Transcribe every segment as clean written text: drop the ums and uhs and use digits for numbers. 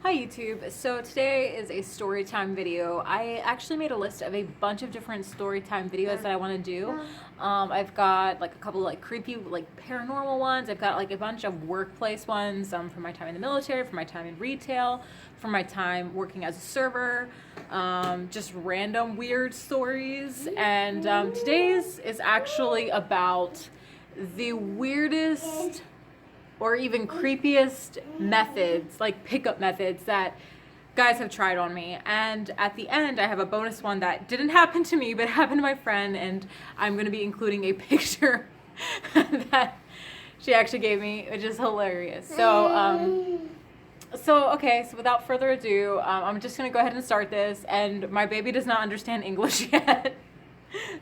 Hi YouTube. So today is a story time video. I actually made a list of a bunch of different story time videos that I want to do. I've got like a couple like creepy like paranormal ones. I've got like a bunch of workplace ones from my time in the military, from my time in retail, from my time working as a server, just random weird stories. And today's is actually about the weirdest or even creepiest methods, like pickup methods that guys have tried on me. And at the end, I have a bonus one that didn't happen to me, but happened to my friend, and I'm going to be including a picture that she actually gave me, which is hilarious. So okay, so without further ado, I'm just going to go ahead and start this, and my baby does not understand English yet,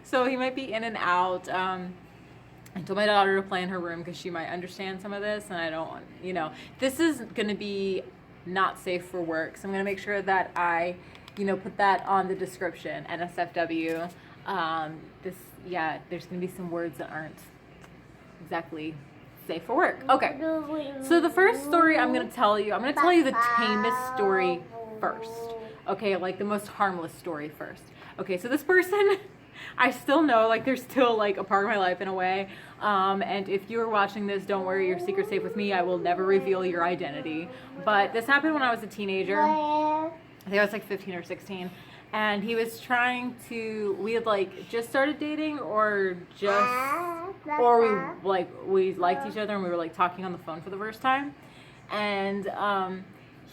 so he might be in and out. I told my daughter to play in her room because she might understand some of this, and I don't want, this is going to be not safe for work, so I'm going to make sure that I, put that on the description, NSFW. There's going to be some words that aren't exactly safe for work. Okay, so the first story I'm going to tell you the tamest story first. Okay, like the most harmless story first. Okay, so this person... I still know, like, they're still, like, a part of my life in a way, and if you are watching this, don't worry, your secret's safe with me. I will never reveal your identity, but this happened when I was a teenager. I think I was, like, 15 or 16, and he was trying to, we had, like, just started dating, or we liked each other, and we were, like, talking on the phone for the first time, and,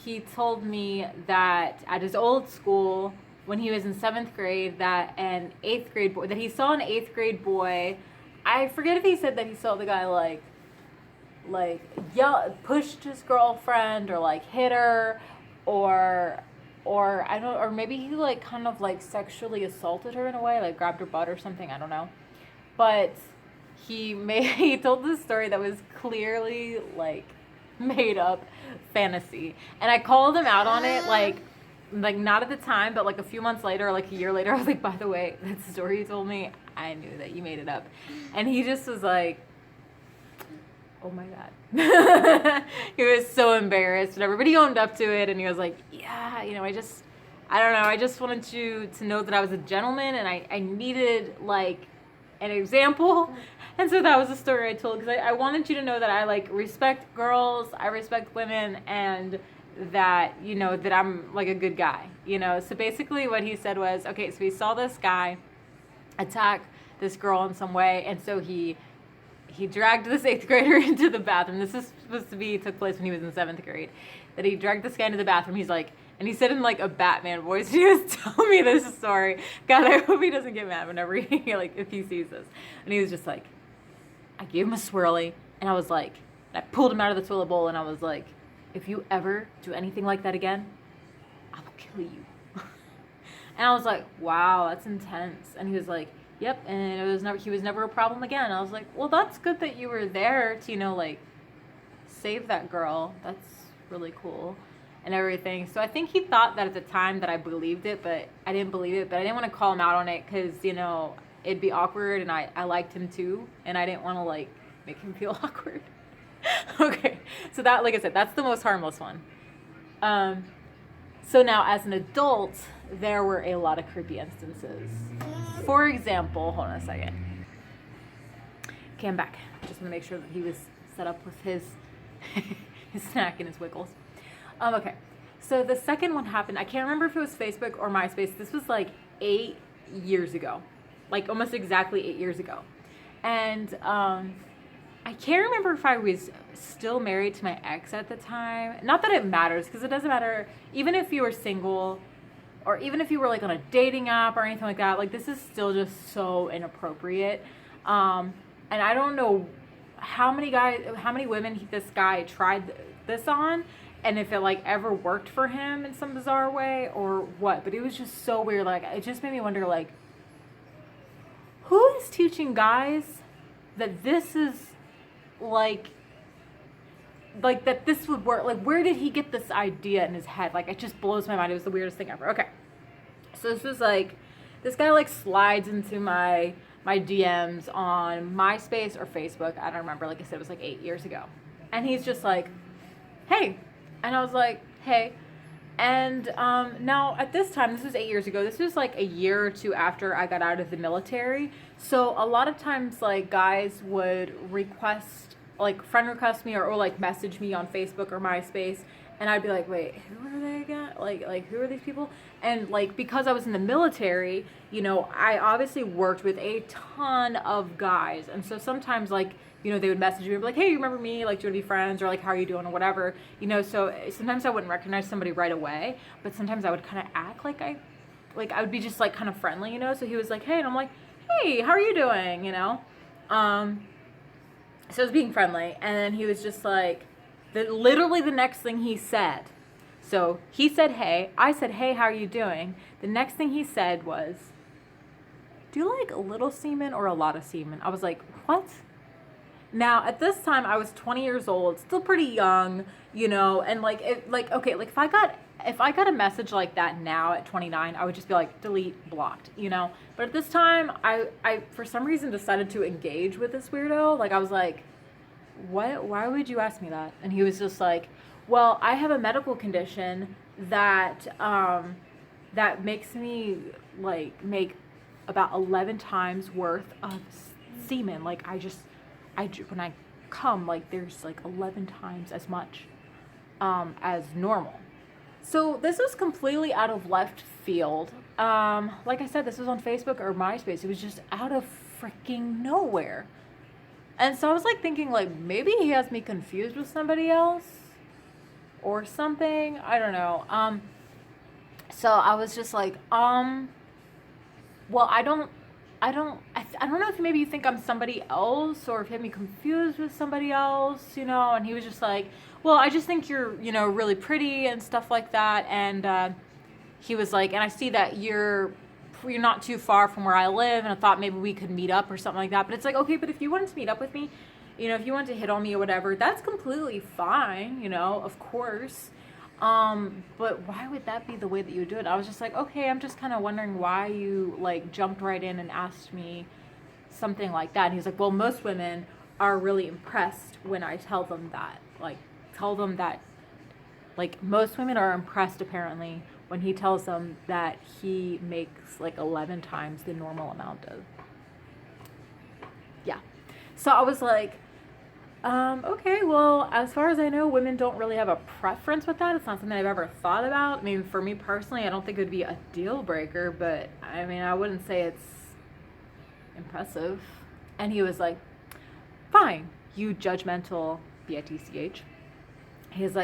he told me that at his old school, when he was in 7th grade, that he saw an 8th grade boy. I forget if he said that he saw the guy pushed his girlfriend or like hit her, or maybe he like kind of like sexually assaulted her in a way, like grabbed her butt or something. I don't know, but he told this story that was clearly like made up fantasy, and I called him out on it like not at the time, but like a few months later, like a year later, I was like, by the way, that story you told me, I knew that you made it up. And he just was like, oh my God. He was so embarrassed and everybody owned up to it, and he was like, yeah, I don't know, I just wanted you to know that I was a gentleman, and I needed like an example. And so that was the story I told, because I wanted you to know that I like respect girls, I respect women, and that that I'm like a good guy, so basically what he said was, okay, so he saw this guy attack this girl in some way, and so he dragged this 8th grader into the bathroom. This is supposed to took place when he was in 7th grade, that he dragged this guy into the bathroom. He's like, and he said in like a Batman voice, he was telling me this story, God, I hope he doesn't get mad whenever he like if he sees this. And he was just like, I gave him a swirly, and I was like, I pulled him out of the toilet bowl, and I was like, if you ever do anything like that again, I will kill you. And I was like, wow, that's intense. And he was like, yep. And he was never a problem again. I was like, well, that's good that you were there to, like, save that girl. That's really cool and everything. So I think he thought that at the time that I believed it, but I didn't believe it. But I didn't want to call him out on it because, it'd be awkward, and I liked him too. And I didn't want to, like, make him feel awkward. Okay, so that, like I said, that's the most harmless one. So now as an adult, there were a lot of creepy instances. For example, hold on a second. Okay, I'm back. Just want to make sure that he was set up with his his snack and his wiggles. Okay, so the second one happened, I can't remember if it was Facebook or MySpace. This was like 8 years ago, like almost exactly 8 years ago. And I can't remember if I was still married to my ex at the time. Not that it matters, because it doesn't matter. Even if you were single, or even if you were like on a dating app or anything like that, like this is still just so inappropriate. And I don't know how many women this guy tried this on, and if it like ever worked for him in some bizarre way or what. But it was just so weird. Like, it just made me wonder, like, who is teaching guys that this is like that this would work? Like, where did he get this idea in his head? Like, it just blows my mind. It was the weirdest thing ever. Okay, so this was like, this guy like slides into my DMs on MySpace or Facebook, I don't remember. Like I said, it was like 8 years ago, and he's just like, hey. And I was like, hey. And now at this time, this was 8 years ago. This was like a year or two after I got out of the military. So a lot of times, like, guys would request, like, friend request me, or like message me on Facebook or MySpace, and I'd be like, wait, who are they again? Like who are these people? And like, because I was in the military, you know, I obviously worked with a ton of guys, and so sometimes, like, you know, they would message me and be like, hey, you remember me? Like, do you want to be friends? Or like, how are you doing? Or whatever. You know, so sometimes I wouldn't recognize somebody right away, but sometimes I would kind of act like I would be just like kind of friendly, you know? So he was like, hey, and I'm like, hey, how are you doing? You know? So I was being friendly, and then he was just like, literally the next thing he said. So he said, hey, I said, hey, how are you doing? The next thing he said was, do you like a little semen or a lot of semen? I was like, what? Now, at this time, I was 20 years old, still pretty young, you know, and like, okay, like if I got a message like that now at 29, I would just be like, delete, blocked, you know. But at this time, I for some reason decided to engage with this weirdo. Like, I was like, what? Why would you ask me that? And he was just like, well, I have a medical condition that that makes me like make about 11 times worth of semen. Like, when I come, like, there's like 11 times as much as normal. So this was completely out of left field. Like I said, this was on Facebook or MySpace. It was just out of freaking nowhere. And so I was like thinking, like, maybe he has me confused with somebody else or something. I don't know. So I was just like, well, I don't know if maybe you think I'm somebody else, or if you have me confused with somebody else, you know. And he was just like, well, I just think you're, you know, really pretty and stuff like that. And he was like, and I see that you're not too far from where I live, and I thought maybe we could meet up or something like that. But it's like, okay, but if you wanted to meet up with me, you know, if you wanted to hit on me or whatever, that's completely fine, you know, of course. But why would that be the way that you would do it? I was just like, okay, I'm just kind of wondering why you like jumped right in and asked me something like that. And he's like, well, most women are really impressed when I tell them that. Like, most women are impressed apparently when he tells them that he makes like 11 times the normal amount of. Yeah. So I was like, okay, well, as far as I know, women don't really have a preference with that. It's not something I've ever thought about. I mean, for me personally, I don't think it would be a deal breaker, but I mean, I wouldn't say it's impressive. And he was like, fine, you judgmental bitch. He was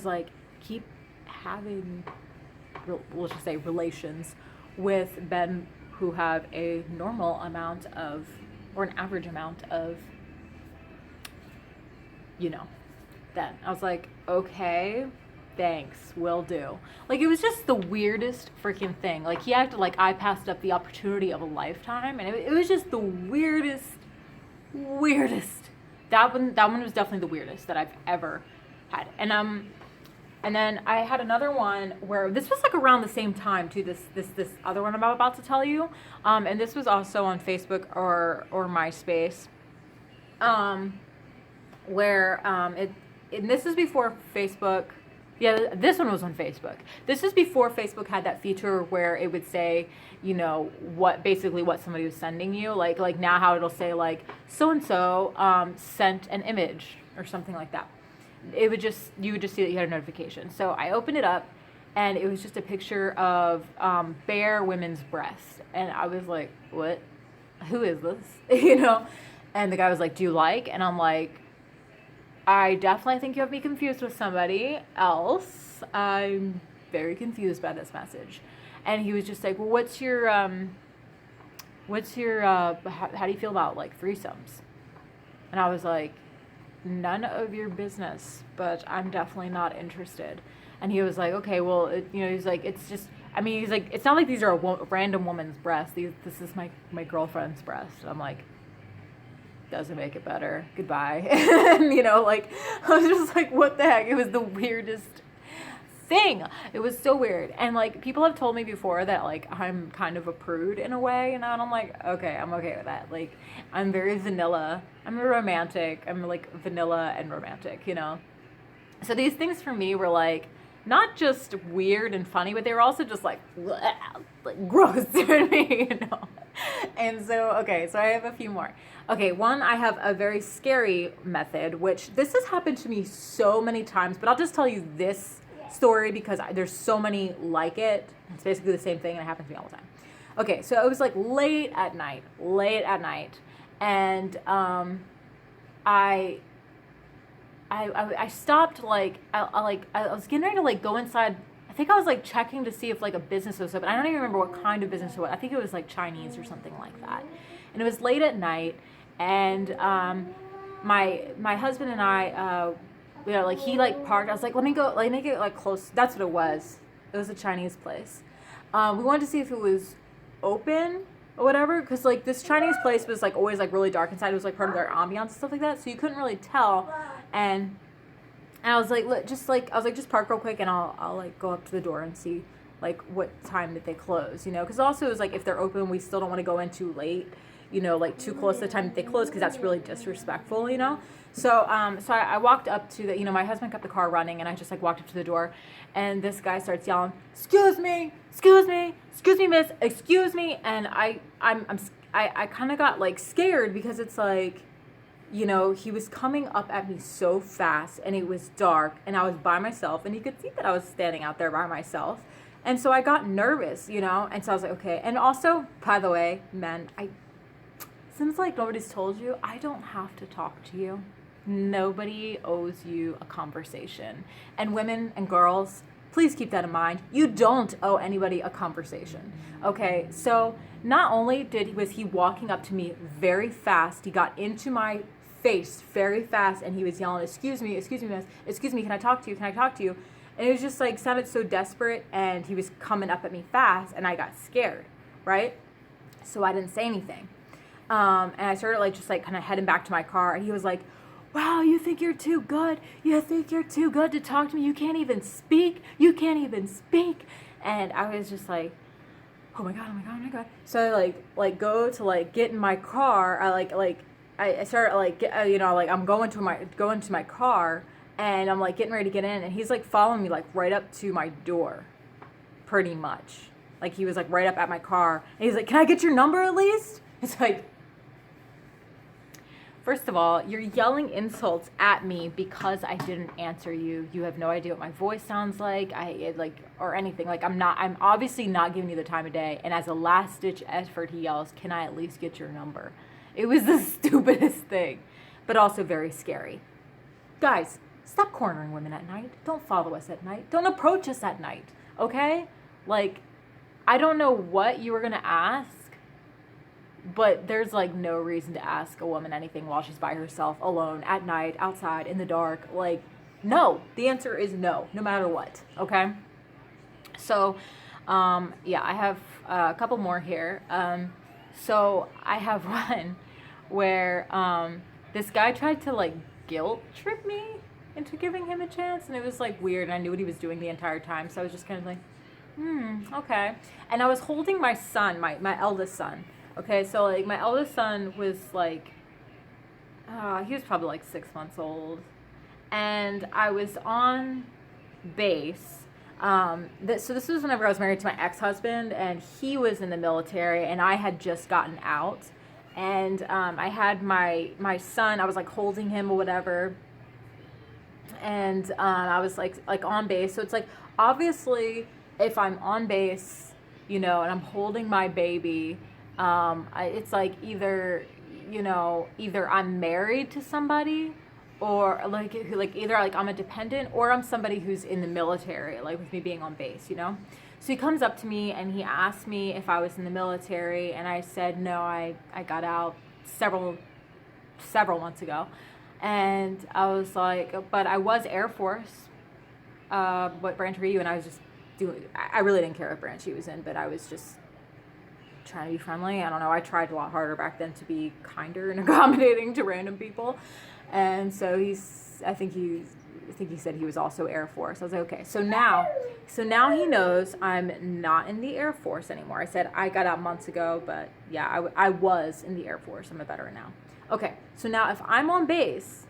like, keep having, let's just say, relations with men who have a normal amount of, or an average amount of, you know. Then I was like, okay, thanks, will do. Like, it was just the weirdest freaking thing. Like, he acted like I passed up the opportunity of a lifetime, and it was just the weirdest. That one was definitely the weirdest that I've ever had. And then I had another one where this was like around the same time to this other one I'm about to tell you. And this was also on Facebook or MySpace. Where and this is before Facebook. Yeah, this one was on Facebook. This is before Facebook had that feature where it would say, you know, what somebody was sending you. Like now how it'll say like so and so sent an image or something like that. You would just see that you had a notification. So I opened it up, and it was just a picture of bare women's breasts, and I was like, what? Who is this? You know? And the guy was like, do you like? And I'm like, I definitely think you have me confused with somebody else. I'm very confused by this message. And he was just like, well, how do you feel about like threesomes? And I was like, none of your business, but I'm definitely not interested. And he was like, okay, well, he's like, it's just, I mean, he's like, it's not like these are a random woman's breasts. This is my girlfriend's breast. I'm like, doesn't make it better. Goodbye. And, like, I was just like, what the heck? It was the weirdest thing. It was so weird. And, like, people have told me before that, like, I'm kind of a prude in a way, and I'm like, okay, I'm okay with that. Like, I'm very vanilla. I'm a romantic. I'm, like, vanilla and romantic, So these things for me were, like, not just weird and funny, but they were also just like gross to me, you know. And so, okay, so I have a few more. Okay, one, I have a very scary method, which this has happened to me so many times, but I'll just tell you this story because there's so many like it. It's basically the same thing and it happens to me all the time. Okay, so it was like late at night, and I stopped, like, I was getting ready to like go inside. I think I was like checking to see if like a business was open. I don't even remember what kind of business it was. I think it was like Chinese or something like that. And it was late at night, and my husband and I, you know, like he like parked. I was like, let me get like close. That's what it was. It was a Chinese place. We wanted to see if it was open or whatever, because like this Chinese place was like always like really dark inside. It was like part of their ambiance and stuff like that, so you couldn't really tell. And I was like, look, just park real quick, and I'll like go up to the door and see like what time that they close, you know, because also it was like if they're open, we still don't want to go in too late, you know, like too close to the time that they close, because that's really disrespectful, you know. So I walked up to the, you know, my husband kept the car running, and I just like walked up to the door, and this guy starts yelling, excuse me, miss, excuse me. And I kind of got like scared, because it's like, you know, he was coming up at me so fast, and it was dark, and I was by myself, and he could see that I was standing out there by myself. And so I got nervous, you know, and so I was like, okay. And also, by the way, men, since like nobody's told you, I don't have to talk to you. Nobody owes you a conversation. And women and girls, please keep that in mind. You don't owe anybody a conversation. Okay, so not only was he walking up to me very fast, he got into my face very fast, and he was yelling, excuse me, miss, excuse me, can I talk to you? And it was just like, sounded so desperate, and he was coming up at me fast, and I got scared, right? So I didn't say anything. And I started like just like kind of heading back to my car, and he was like, wow, you think you're too good? You think you're too good to talk to me? You can't even speak. And I was just like, oh my God. So I like go to like get in my car. I started like, you know, like I'm going to my car, and I'm like getting ready to get in, and he's like following me like right up to my door, pretty much. Like he was like right up at my car, and he's like, can I get your number at least? It's like, first of all, you're yelling insults at me because I didn't answer you. You have no idea what my voice sounds like, or anything. Like I'm obviously not giving you the time of day. And as a last ditch effort, he yells, can I at least get your number? It was the stupidest thing, but also very scary. Guys, stop cornering women at night. Don't follow us at night. Don't approach us at night, okay? Like, I don't know what you were gonna ask, but there's like no reason to ask a woman anything while she's by herself, alone, at night, outside, in the dark. Like, no. The answer is no matter what, okay? So, yeah, I have a couple more here. So I have one where this guy tried to like guilt trip me into giving him a chance, and it was like weird, and I knew what he was doing the entire time, so I was just kind of like, okay. And I was holding my son, my eldest son. Okay, so like my eldest son was like, he was probably like 6 months old, and I was on base. So this was whenever I was married to my ex-husband, and he was in the military, and I had just gotten out, and I had my son. I was like holding him or whatever, and I was like on base. So it's like, obviously, if I'm on base, you know, and I'm holding my baby, it's like either I'm married to somebody, or like either like I'm a dependent, or I'm somebody who's in the military, like with me being on base, you know. So he comes up to me and he asked me if I was in the military, and I said no, I got out several months ago. And I was like, but I was Air Force. What branch were you? And I was just I really didn't care what branch he was in, but I was just trying to be friendly. I don't know. I tried a lot harder back then to be kinder and accommodating to random people. And so I think he said he was also Air Force. I was like, okay. So now he knows I'm not in the Air Force anymore. I said I got out months ago, but yeah, I was in the Air Force. I'm a veteran now. Okay. So now if I'm on base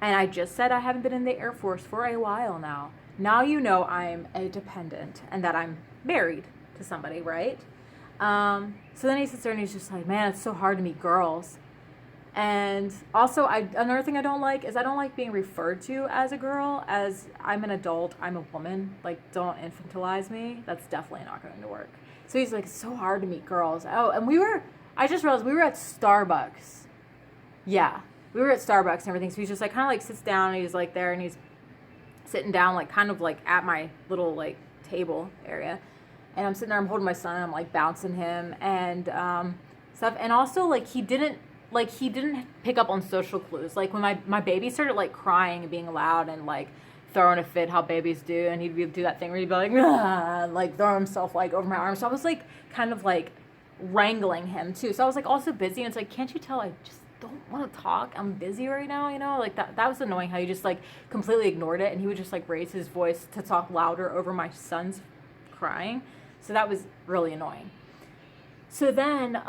And I just said I haven't been in the Air Force for a while now. Now you know I'm a dependent and that I'm married to somebody, right? So then he sits there and he's just like, man, it's so hard to meet girls. And also, another thing I don't like is I don't like being referred to as a girl, as I'm an adult, I'm a woman. Like, don't infantilize me. That's definitely not going to work. So he's like, it's so hard to meet girls. Oh, and I just realized we were at Starbucks. Yeah, we were at Starbucks and everything. So he's just like, kind of like sits down and he's like there and he's sitting down, like kind of like at my little like table area. And I'm sitting there, I'm holding my son and I'm like bouncing him and stuff. And also like he didn't pick up on social clues. Like when my baby started like crying and being loud and like throwing a fit, how babies do, and he'd do that thing where he'd be like, ah, and like throw himself like over my arm. So I was like kind of like wrangling him too. So I was like also busy, and it's like, can't you tell I just don't want to talk? I'm busy right now, you know? Like that was annoying how he just like completely ignored it, and he would just like raise his voice to talk louder over my son's crying. So that was really annoying. So then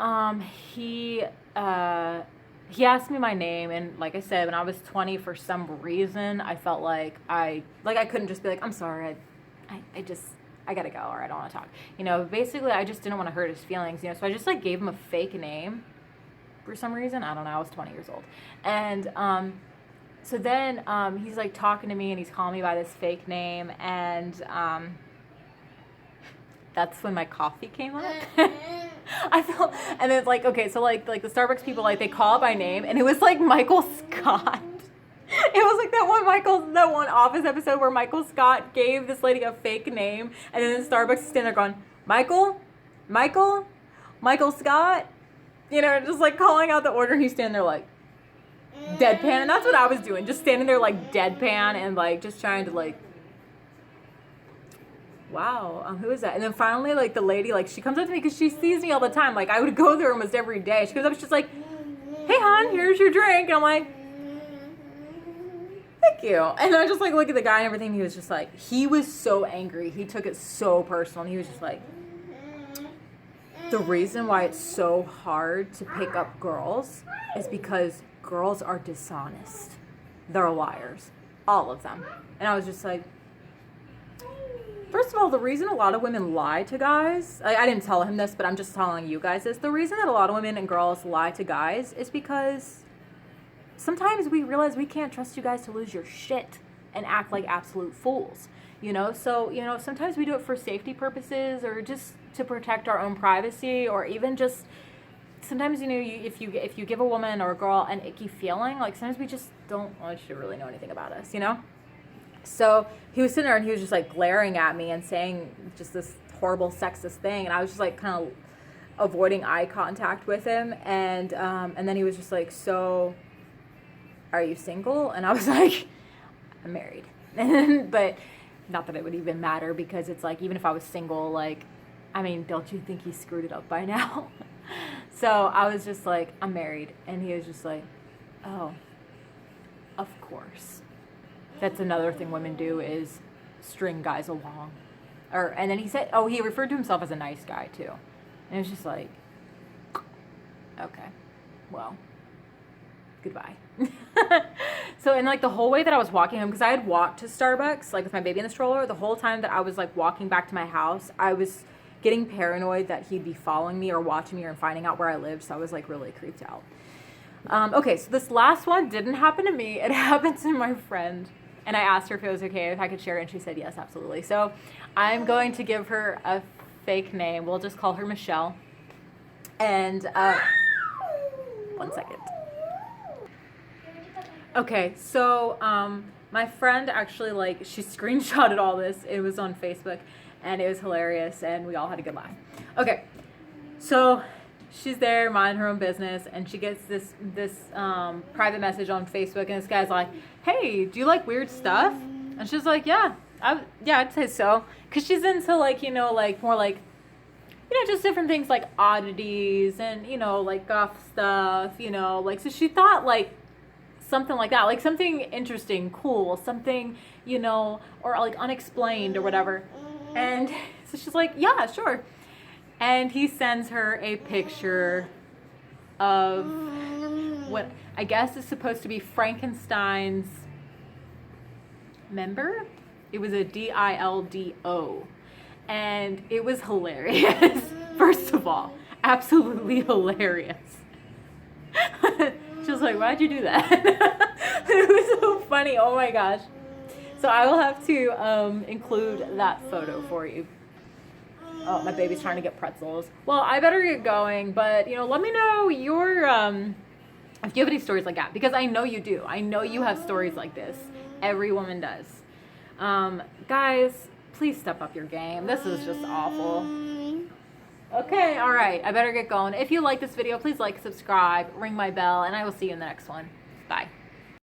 he asked me my name, and like I said, when I was 20, for some reason, I felt like I couldn't just be like, I'm sorry, I gotta go, or I don't want to talk. You know, basically, I just didn't want to hurt his feelings, you know, so I just like gave him a fake name for some reason. I don't know, I was 20 years old. And so then he's like talking to me, and he's calling me by this fake name, and that's when my coffee came up. I felt, and then it's like, okay, so like the Starbucks people, like they call it by name, and it was like Michael Scott. It was like that one Office episode where Michael Scott gave this lady a fake name, and then the Starbucks is standing there going, Michael Scott, you know, just like calling out the order, and he's standing there like deadpan, and that's what I was doing, just standing there like deadpan and like just trying to like, wow, who is that? And then finally, like, the lady, like, she comes up to me because she sees me all the time. Like, I would go there almost every day. She comes up, she's like, hey, hon, here's your drink. And I'm like, thank you. And I just, like, look at the guy and everything. He was just like, he was so angry. He took it so personal. And he was just like, the reason why it's so hard to pick up girls is because girls are dishonest. They're liars. All of them. And I was just like, first of all, the reason a lot of women lie to guys, I didn't tell him this, but I'm just telling you guys this. The reason that a lot of women and girls lie to guys is because sometimes we realize we can't trust you guys to lose your shit and act like absolute fools, you know? So, you know, sometimes we do it for safety purposes or just to protect our own privacy, or even just sometimes, you know, if you give a woman or a girl an icky feeling, like sometimes we just don't want you to really know anything about us, you know? So he was sitting there and he was just like glaring at me and saying just this horrible sexist thing, and I was just like kind of avoiding eye contact with him, and then he was just like, so are you single? And I was like, I'm married. But not that it would even matter, because it's like, even if I was single, like, I mean, don't you think he screwed it up by now? So I was just like, I'm married. And he was just like, oh, of course. That's another thing women do, is string guys along. And then he said, oh, he referred to himself as a nice guy too. And it was just like, okay, well, goodbye. So, and like the whole way that I was walking home, because I had walked to Starbucks, like with my baby in the stroller, the whole time that I was like walking back to my house, I was getting paranoid that he'd be following me or watching me or finding out where I lived. So I was like really creeped out. Okay, so this last one didn't happen to me. It happened to my friend. And I asked her if it was okay if I could share it, and she said yes, absolutely. So I'm going to give her a fake name. We'll just call her Michelle. And one second. Okay, so my friend actually, like, she screenshotted all this. It was on Facebook, and it was hilarious, and we all had a good laugh. Okay, so she's there minding her own business, and she gets this private message on Facebook, and this guy's like, hey, do you like weird stuff? And she's like, yeah, I'd say so, because she's into, like, you know, like more like, you know, just different things like oddities and, you know, like goth stuff, you know, like, so she thought like something like that, like something interesting, cool, something, you know, or like unexplained or whatever. And so she's like, yeah, sure. And he sends her a picture of what I guess is supposed to be Frankenstein's member. It was a dildo. And it was hilarious. First of all, absolutely hilarious. She was like, why'd you do that? It was so funny. Oh my gosh. So I will have to include that photo for you. Oh, my baby's trying to get pretzels. Well, I better get going, but let me know your if you have any stories like that, because I know you do. I know you have stories like this. Every woman does. Guys, please step up your game. This is just awful. Okay, all right. I better get going. If you like this video, please like, subscribe, ring my bell, and I will see you in the next one. Bye.